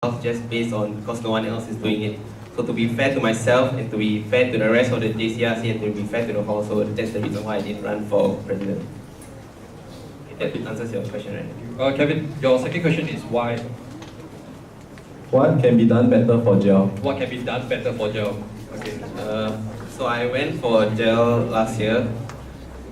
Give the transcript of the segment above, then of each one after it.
just based on because no one else is doing it. So to be fair to myself and to be fair to the rest of the JCRC and to be fair to the hall, so that's the reason why I didn't run for president. Okay, that answers your question, right? Kevin, your second question is why? What can be done better for gel? What can be done better for gel? Okay. So I went for gel last year,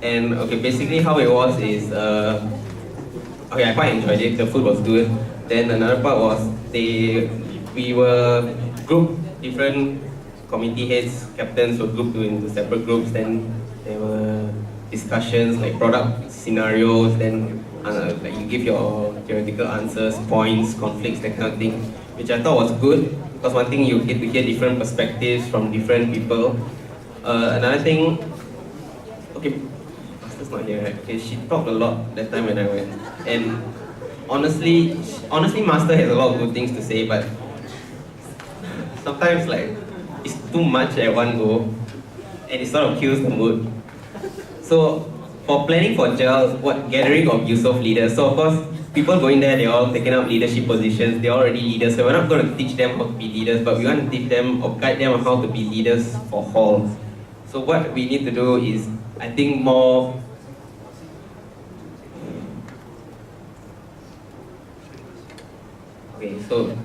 and okay, basically how it was is okay, I quite enjoyed it. The food was good. Then another part was we were grouped, different committee heads, captains were grouped into separate groups. Then there were discussions like product scenarios. Then like you give your theoretical answers, points, conflicts, that kind of thing, which I thought was good because one thing you get to hear different perspectives from different people. Another thing, okay, Master's not here, right? Okay, she talked a lot that time when I went, and honestly, Master has a lot of good things to say, but sometimes like it's too much at one go, and it sort of kills the mood. So for planning for gels, what gathering of Yusof leaders. So of course, people going there, they're all taking up leadership positions. They're already leaders, so we're not going to teach them how to be leaders, but we want to teach them or guide them on how to be leaders for halls. So what we need to do is, I think, more. Okay, so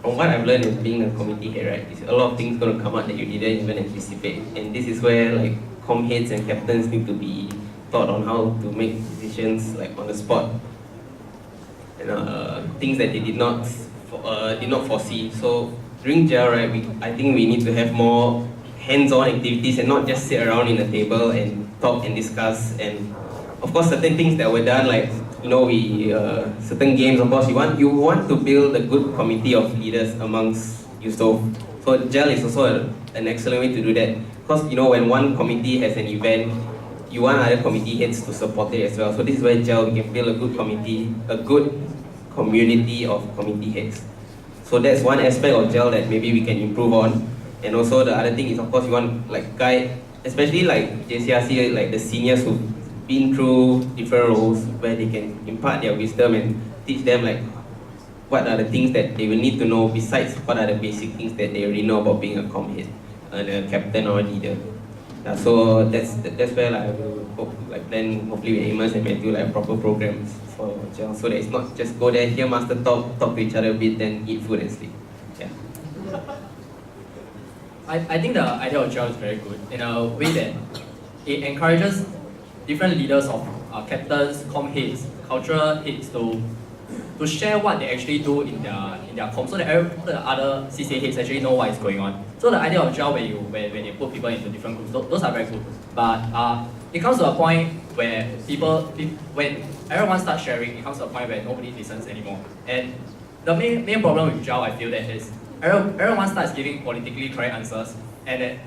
from what I've learned in being a committee head, right, is a lot of things going to come out that you didn't even anticipate, and this is where like com heads and captains need to be taught on how to make decisions like on the spot, and things that they did not foresee. So during gel, right, I think we need to have more hands-on activities and not just sit around in a table and talk and discuss. And of course, certain things that were done, like certain games. Of course, you want to build a good committee of leaders amongst Yusof. So gel is also an excellent way to do that. Because when one committee has an event, you want other committee heads to support it as well. So this is where gel can build a good committee, a good community of committee heads. So that's one aspect of gel that maybe we can improve on. And also the other thing is, of course, you want like guide, especially like JCRC, like the seniors who've been through different roles, where they can impart their wisdom and teach them like what are the things that they will need to know besides what are the basic things that they already know about being a com head, a captain or a leader. So that's where like, I will plan hopefully with Amos and Matthew like proper programs for gel, so that it's not just go there, hear Master talk to each other a bit, then eat food and sleep. Yeah. I think the idea of gel is very good in a way that it encourages different leaders of captains, com heads, cultural heads to share what they actually do in their com, so that the other CCA heads actually know what is going on. So the idea of gel when you put people into different groups, those are very good. But it comes to a point where when everyone starts sharing, it comes to a point where nobody listens anymore. And the main problem with gel, I feel, that is everyone starts giving politically correct answers, and that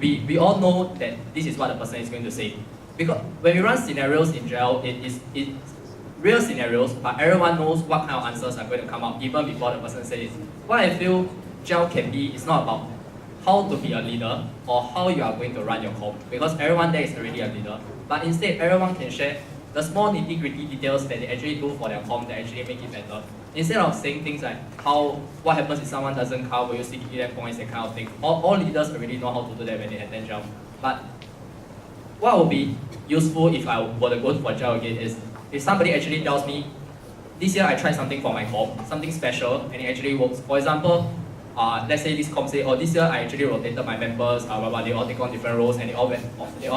we all know that this is what the person is going to say. Because when we run scenarios in gel, it's real scenarios, but everyone knows what kind of answers are going to come out even before the person says it. What I feel gel can be is not about how to be a leader or how you are going to run your com, because everyone there is already a leader. But instead, everyone can share the small nitty-gritty details that they actually do for their com that actually make it better. Instead of saying things like what happens if someone doesn't come, will you still give them points, that kind of thing. All leaders already know how to do that when they attend gel. But what would be useful if I were to go for gel again is if somebody actually tells me, this year I tried something for my com, something special, and it actually works. For example, let's say this com say, oh, this year I actually rotated my members, they all take on different roles and they all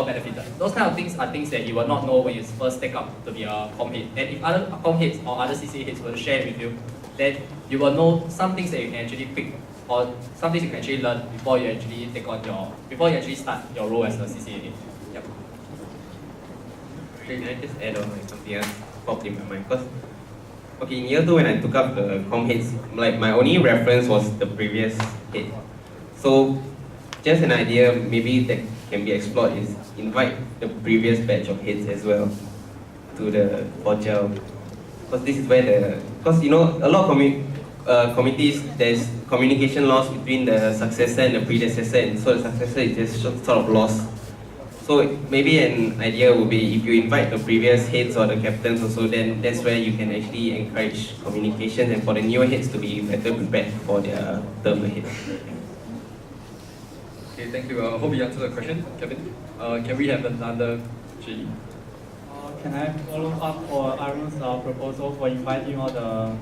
benefited. Those kind of things are things that you will not know when you first take up to be a com head. And if other com heads or other CCA heads will share it with you, then you will know some things that you can actually pick, or some things you can actually learn before you actually start your role as a CCA head. Yep. Can I just add on like something else popped in my mind? Because okay, in year 2 when I took up the com heads, like my only reference was the previous head. So just an idea maybe that can be explored is invite the previous batch of heads as well to the gel. Because this is where because a lot of committees, there's communication loss between the successor and the predecessor, and so the successor is just sort of lost. So So maybe an idea would be if you invite the previous heads or the captains also, then that's where you can actually encourage communication and for the newer heads to be better prepared for their term ahead. Okay, thank you. I hope you answered the question, Kevin. Can we have another G? Can I follow up for Arun's proposal for inviting all the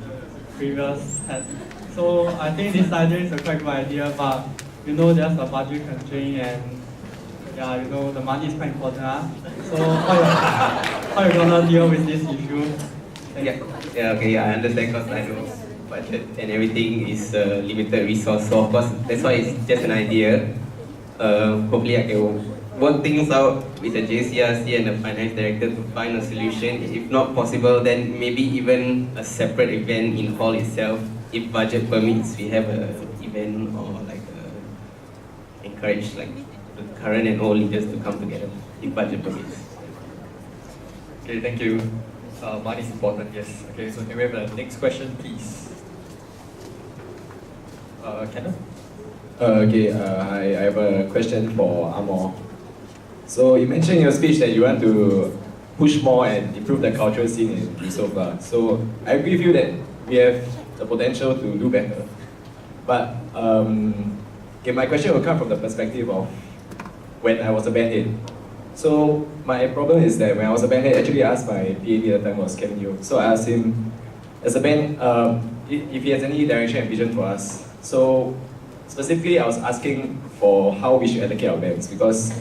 previous heads? So I think this idea is a quite good idea, but you know there's a budget constraint and yeah, you know the money is quite important. So how you gonna deal with this issue? I understand because I know budget and everything is a limited resource. So of course that's why it's just an idea. Hopefully I can work things out with the JCRC and the finance director to find a solution. If not possible, then maybe even a separate event in hall itself. If budget permits, we have an event or like encourage like the current and old leaders to come together if budget permits. Okay, thank you. Money is important, yes. Okay, so can we have the next question, please? Kenneth? I have a question for Amor. So you mentioned in your speech that you want to push more and improve the cultural scene in Yusof. So I agree with you that we have the potential to do better. But my question will come from the perspective of when I was a band head. So my problem is that when I was a band head, actually I asked my PAD at the time was Kevin Yeo. So I asked him, as a band, if he has any direction and vision for us. So specifically, I was asking for how we should allocate our bands because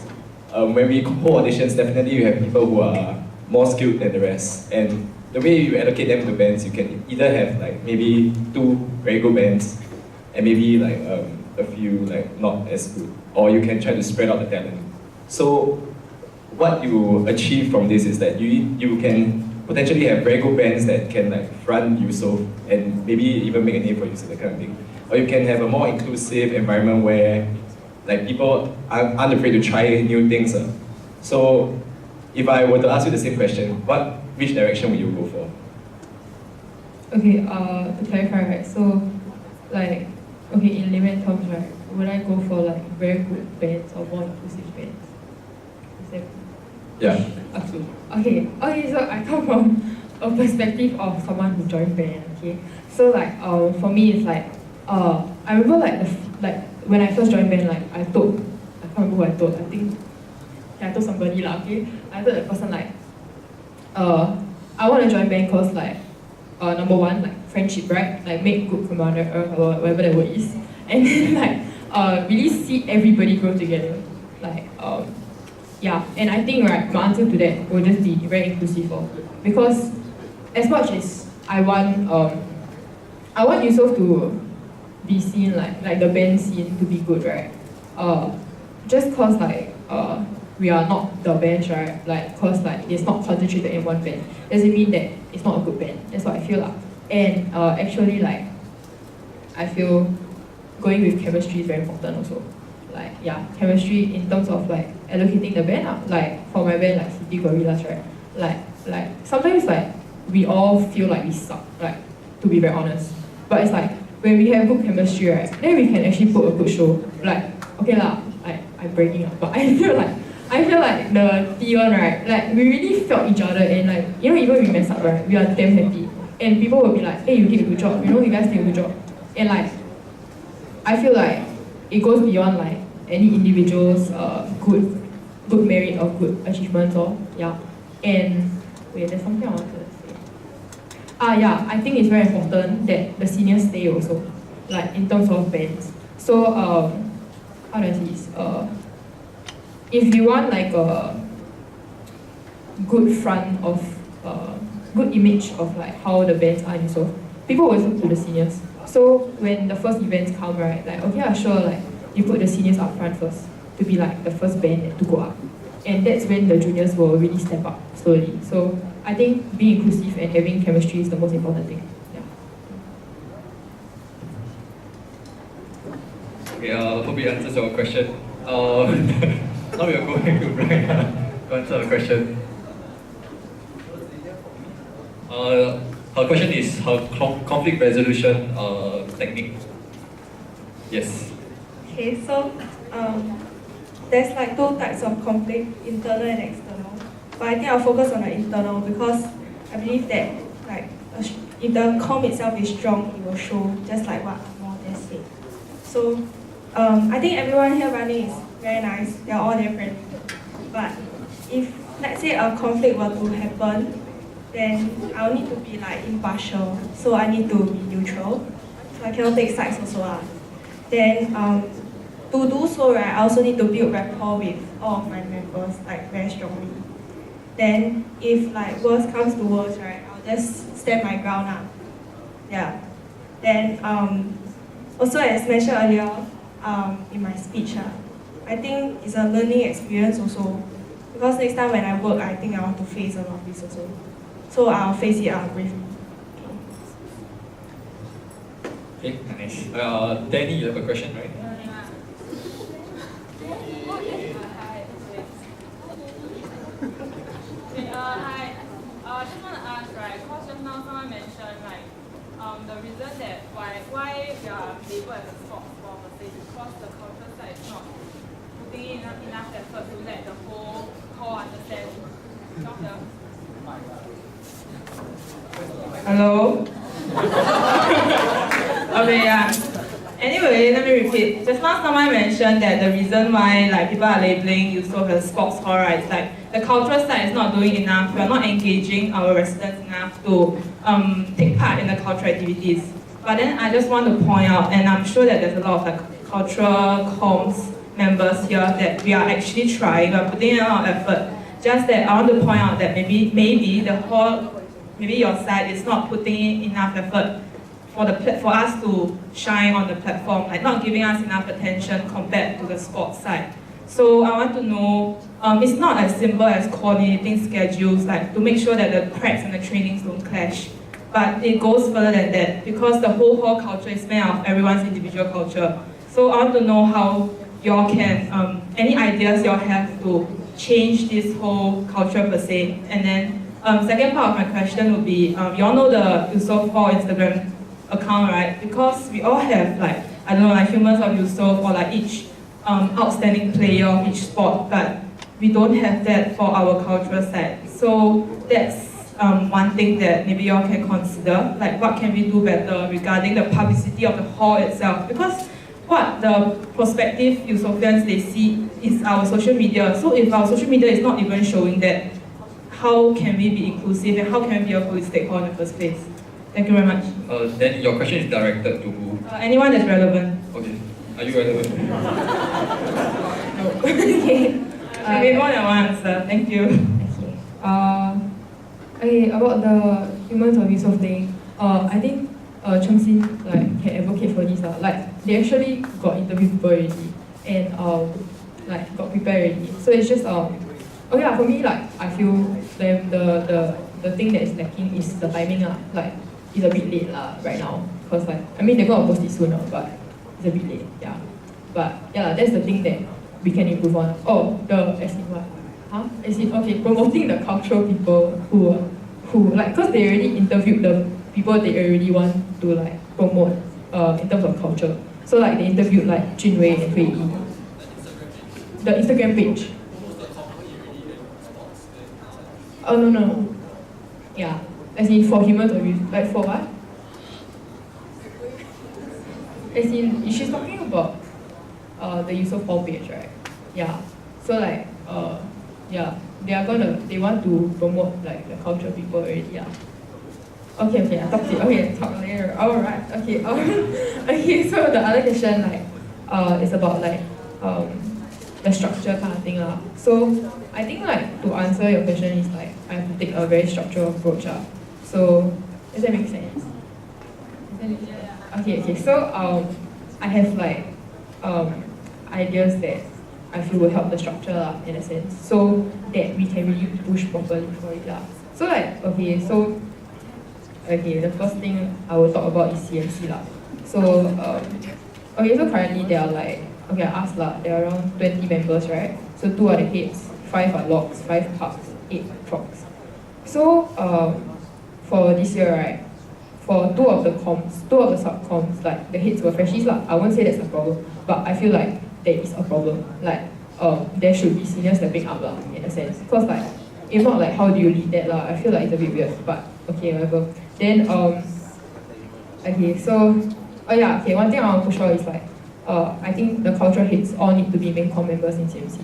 when we hold auditions, definitely you have people who are more skilled than the rest. And the way you allocate them to bands, you can either have like maybe 2 very good bands and maybe like a few like not as good, or you can try to spread out the talent. So what you achieve from this is that you can potentially have very good bands that can like front Yusof and maybe even make a name for Yusof, that kind of thing. Or you can have a more inclusive environment where like people aren't afraid to try new things. So if I were to ask you the same question, which direction would you go for? Okay, to clarify, right, so like, okay, in layman terms, right, would I go for like very good bands or more inclusive bands? Is that... Yeah. Okay, so I come from a perspective of someone who joined band, okay? So like, for me it's like, I remember like when I first joined band, like I can't remember who I told, I told somebody lah, okay? I told that person like, I want to join band because like, number one, like friendship, right? Like make good camaraderie or whatever that word is. And then like, really see everybody grow together. Like, yeah, and I think right, my answer to that will just be very inclusive because as much as I want Yusof to be seen like the band scene to be good, right? Just cause like we are not the band, right? Like cause like it's not concentrated in one band doesn't mean that it's not a good band. That's what I feel like. And actually like I feel going with chemistry is very important also. Like yeah, chemistry in terms of like allocating the band like for my band like City Gorillas, right? Like sometimes like we all feel like we suck, like to be very honest. But it's like when we have good chemistry, right, then we can actually put a good show. Like okay lah, like I'm breaking up, but I feel like the T1, right, like we really felt each other and like you know even we mess up, right, we are damn happy. And people will be like, hey, you did a good job, you know, you guys did a good job. And like I feel like it goes beyond like any individual's good merit or good achievements or yeah. And wait, there's something I wanted to say. Yeah, I think it's very important that the seniors stay also, like in terms of bands. So how do I say this? If you want like a good front of good image of like how the bands are and so people always look to the seniors. So when the first events come, right, like okay, sure, like you put the seniors up front first to be like the first band to go up, and that's when the juniors will really step up slowly. So I think being inclusive and having chemistry is the most important thing. Yeah. Okay, I hope it answers your question. Now we are going to Brian to answer the question. Her question is her conflict resolution technique. Yes. Okay, so there's like two types of conflict, internal and external. But I think I'll focus on the internal because I believe that like if the com itself is strong, it will show, just like what more just said. So I think everyone here running is very nice. They're all their friends. But if let's say a conflict were to happen, then I'll need to be like impartial. So I need to be neutral. So I cannot take sides also. Then to do so, right, I also need to build rapport with all of my members like very strongly. Then if like worst comes to worst, right, I'll just stand my ground up. Yeah. Then also as mentioned earlier in my speech, I think it's a learning experience also. Because next time when I work, I think I want to face a lot of this also. So I'll face it out bravely. Okay, nice. Danny, you have a question, right? Hi. I just want to ask, right, because just now someone mentioned, like, the reason that why we are labeled as a sports ball per se, because the culture side is not putting in enough effort to let the whole core understand. Hello? Okay, yeah. Anyway, let me repeat. Just now someone mentioned that the reason why like people are labeling Yusof as sports hall, right, it's like the cultural side is not doing enough. We are not engaging our residents enough to take part in the cultural activities. But then I just want to point out, and I'm sure that there's a lot of like cultural comms members here that we are actually trying, we are putting in a lot of effort. Just that I want to point out that maybe the whole, maybe your side is not putting in enough effort for us to shine on the platform, like not giving us enough attention compared to the sports side. So I want to know, it's not as simple as coordinating schedules, like to make sure that the practice and the trainings don't clash. But it goes further than that, because the whole hall culture is made of everyone's individual culture. So I want to know how y'all can, any ideas y'all have to change this whole culture per se. And then second part of my question would be, y'all know the Yusof Hall Instagram account, right? Because we all have like, I don't know, like humans of Yusof or like each outstanding player of each sport, but we don't have that for our cultural side. So that's one thing that maybe y'all can consider, like what can we do better regarding the publicity of the hall itself? Because what the prospective Yusofians they see is our social media. So if our social media is not even showing that, how can we be inclusive and how can we be a holistic hall in the first place? Thank you very much. Then your question is directed to who? Anyone that's relevant. Okay. Are you relevant? No. Okay. Maybe more than one answer. Thank you. Okay, about the humans of Yusof thing, I think Cheng Xin like can advocate for this. Like they actually got interview people already and like got prepared already. So it's just okay for me like I feel the thing that is lacking is the timing like it's a bit late right now because like I mean they're gonna post it sooner but it's a bit late, yeah. But yeah, that's the thing that we can improve on. Oh, as in what? As in, okay, promoting the cultural people who like, because they already interviewed the people they already want to like promote in terms of culture. So like they interviewed like Junwei and Hui Yi. The Instagram page. Oh no. Yeah. As in for humans or like for what? As in she's talking about the Yusof Hall page, right? Yeah. So like yeah, they want to promote like the cultural people already, yeah. Okay, I'll talk to you. Okay, talk later. Alright, okay. Okay, so the other question like is about like the structure kind of thing. So I think like to answer your question is like I have to take a very structural approach. So does that make sense? Okay, so I have like ideas that I feel will help the structure in a sense, so that we can really push properly for it. So like, the first thing I will talk about is CMC . So so currently there are like, I asked there are around 20 members, right? So 2 are the heads, 5 are logs, 5 parks, 8 procs. So for this year, right, for 2 of the sub-comms, like the heads were freshies . I won't say that's a problem, but I feel like there is a problem. Like there should be seniors stepping up lah, in a sense. Cause like, if not like how do you lead that lah? I feel like it's a bit weird, but okay, whatever. Then okay, so one thing I want to push for is like I think the cultural heads all need to be main core members in CMC.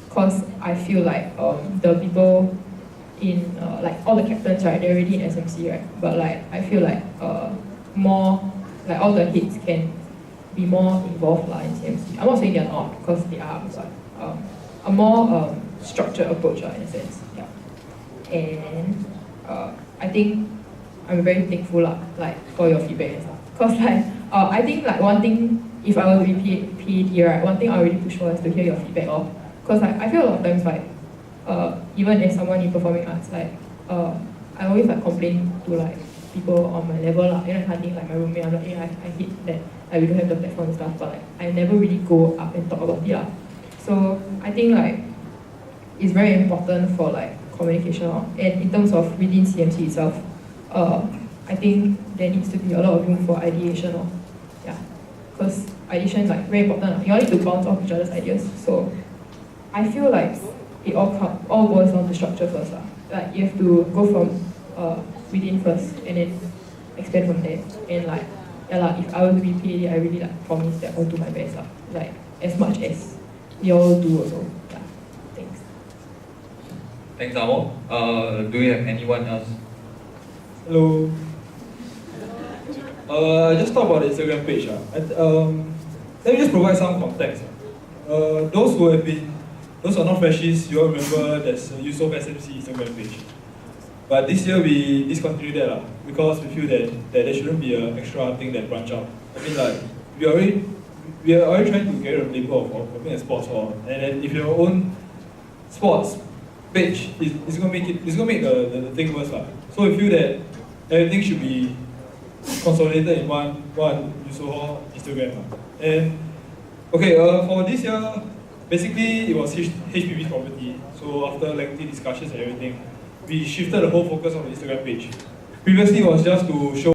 Cause I feel like the people in like all the captains, right, they're already in SMC, right? But like I feel like more like all the heads can be more involved in CMC. I'm not saying they're not, because they are, but a more structured approach in a sense. Yeah. And I think I'm very thankful like for your feedback and stuff. Cause like I think like one thing, if I were to be PAD, right, one thing I really push for is to hear your feedback of. Cause like I feel a lot of times like even as someone in performing arts, like I always like complain to like people on my level lah. You know, I think like my roommate, I'm like, I hate that like, we don't have the platform and stuff, but like I never really go up and talk about it lah. So I think like it's very important for like communication and in terms of within CMC itself, I think there needs to be a lot of room for ideation yeah, because ideation is like very important. You all need to bounce off each other's ideas. So I feel like it all boils down to structure first lah. Like you have to go from within first and then expand from there. And like if I were to be PAD, I really like promise that I'll do my best lah. Like as much as you all do also. Yeah. Thanks. Thanks, Amo. Do we have anyone else? Hello. Just talk about the Instagram page. Let me just provide some context. Those who are not freshies, you all remember there's a Yusof SMC Instagram page. But this year we discontinued that because we feel that there shouldn't be an extra thing that branch out. I mean like we are already trying to get a label of being a sports hall, and then if your own sports page is gonna make the thing worse lah. So we feel that everything should be consolidated in one Yusof Hall Instagram lah. And okay, for this year, basically it was HPB's property. So after lengthy discussions and everything, we shifted the whole focus on the Instagram page. Previously it was just to show